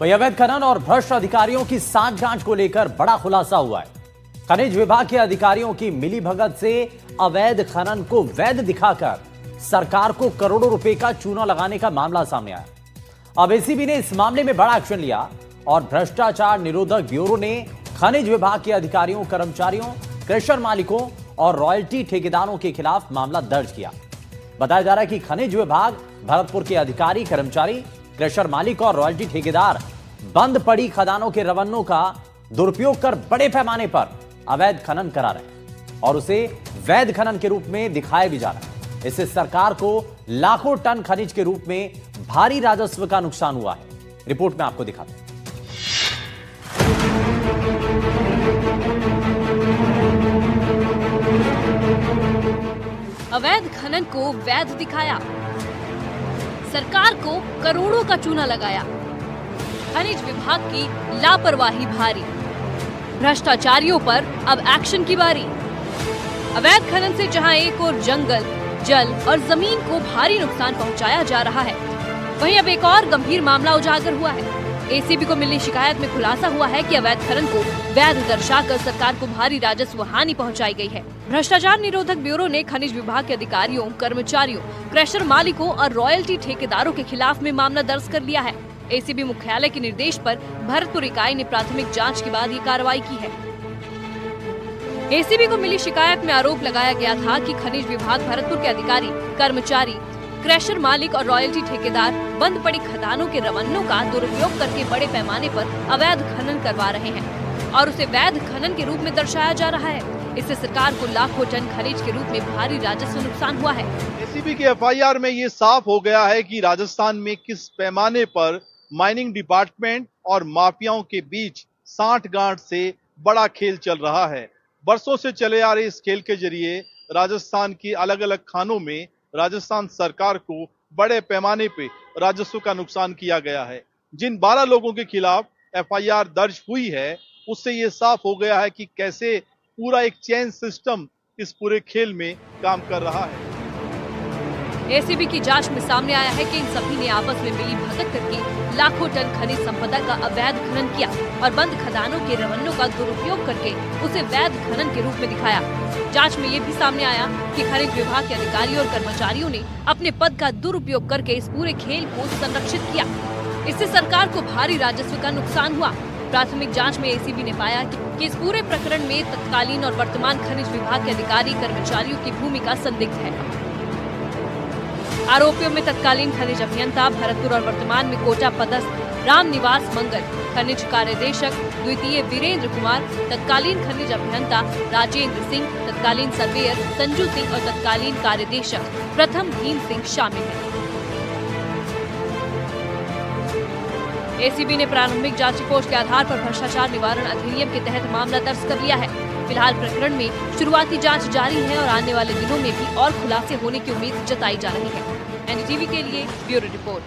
वही अवैध खनन और भ्रष्ट अधिकारियों की सांठगांठ को लेकर बड़ा खुलासा हुआ है। खनिज विभाग के अधिकारियों की मिलीभगत से अवैध खनन को वैध दिखाकर सरकार को करोड़ों रुपए का चूना लगाने का मामला सामने आया। अब एसीबी ने इस मामले में बड़ा एक्शन लिया और भ्रष्टाचार निरोधक ब्यूरो ने खनिज विभाग के अधिकारियों, कर्मचारियों, क्रशर मालिकों और रॉयल्टी ठेकेदारों के खिलाफ मामला दर्ज किया। बताया जा रहा है कि खनिज विभाग भरतपुर के अधिकारी, कर्मचारी, क्रशर मालिक और रॉयल्टी ठेकेदार बंद पड़ी खदानों के रवन्नों का दुरुपयोग कर बड़े पैमाने पर अवैध खनन करा रहे हैं और उसे वैध खनन के रूप में दिखाया भी जा रहा है। इससे सरकार को लाखों टन खनिज के रूप में भारी राजस्व का नुकसान हुआ है। रिपोर्ट में आपको दिखाते हैं। अवैध खनन को वैध दिखाया, सरकार को करोड़ों का चूना लगाया, खनिज विभाग की लापरवाही भारी, भ्रष्टाचारियों पर अब एक्शन की बारी। अवैध खनन से जहां एक ओर जंगल, जल और जमीन को भारी नुकसान पहुंचाया जा रहा है, वहीं अब एक और गंभीर मामला उजागर हुआ है। एसीबी को मिली शिकायत में खुलासा हुआ है कि अवैध खनन को वैध दर्शाकर सरकार को भारी राजस्व हानि पहुंचाई गई है। भ्रष्टाचार निरोधक ब्यूरो ने खनिज विभाग के अधिकारियों, कर्मचारियों, क्रशर मालिकों और रॉयल्टी ठेकेदारों के खिलाफ में मामला दर्ज कर लिया है। एसीबी मुख्यालय के निर्देश पर भरतपुर इकाई ने प्राथमिक जांच के बाद ये कार्रवाई की है। एसीबी को मिली शिकायत में आरोप लगाया गया था कि खनिज विभाग भरतपुर के अधिकारी, कर्मचारी, क्रशर मालिक और रॉयल्टी ठेकेदार बंद पड़ी खदानों के रवन्नों का दुरुपयोग करके बड़े पैमाने पर अवैध खनन करवा रहे हैं और उसे वैध खनन के रूप में दर्शाया जा रहा है। इससे सरकार को लाखों टन खनिज के रूप में भारी राजस्व नुकसान हुआ है। एसीबी के एफआईआर में ये साफ हो गया है कि राजस्थान में किस पैमाने पर माइनिंग डिपार्टमेंट और माफियाओं के बीच सांठगांठ से बड़ा खेल चल रहा है। बरसों से चले आ रहे इस खेल के जरिए राजस्थान की अलग अलग खानों में राजस्थान सरकार को बड़े पैमाने पे राजस्व का नुकसान किया गया है। जिन 12 लोगों के खिलाफ एफआईआर दर्ज हुई है, उससे ये साफ हो गया है कि कैसे पूरा एक चेन सिस्टम इस पूरे खेल में काम कर रहा है। एसीबी की जांच में सामने आया है कि इन सभी ने आपस में मिली भगत करके लाखों टन खनिज संपदा का अवैध खनन किया और बंद खदानों के रवन्नों का दुरुपयोग करके उसे वैध खनन के रूप में दिखाया। जांच में ये भी सामने आया कि खनिज विभाग के अधिकारियों और कर्मचारियों ने अपने पद का दुरुपयोग करके इस पूरे खेल को संरक्षित किया। इससे सरकार को भारी राजस्व का नुकसान हुआ। प्राथमिक जांच में एसीबी ने पाया कि इस पूरे प्रकरण में तत्कालीन और वर्तमान खनिज विभाग के अधिकारी, कर्मचारियों की भूमिका संदिग्ध है। आरोपियों में तत्कालीन खनिज अभियंता भरतपुर और वर्तमान में कोटा पदस्थ रामनिवास मंगल, खनिज कार्यदेशक द्वितीय वीरेंद्र कुमार, तत्कालीन खनिज अभियंता राजेंद्र सिंह, तत्कालीन सर्वेयर संजू सिंह और तत्कालीन कार्यदेशक प्रथम भीम सिंह शामिल हैं। एसीबी ने प्रारंभिक जांच रिपोर्ट के आधार पर भ्रष्टाचार निवारण अधिनियम के तहत मामला दर्ज कर लिया है। फिलहाल प्रकरण में शुरुआती जांच जारी है और आने वाले दिनों में भी और खुलासे होने की उम्मीद जताई जा रही है। एनडीटीवी के लिए ब्यूरो रिपोर्ट।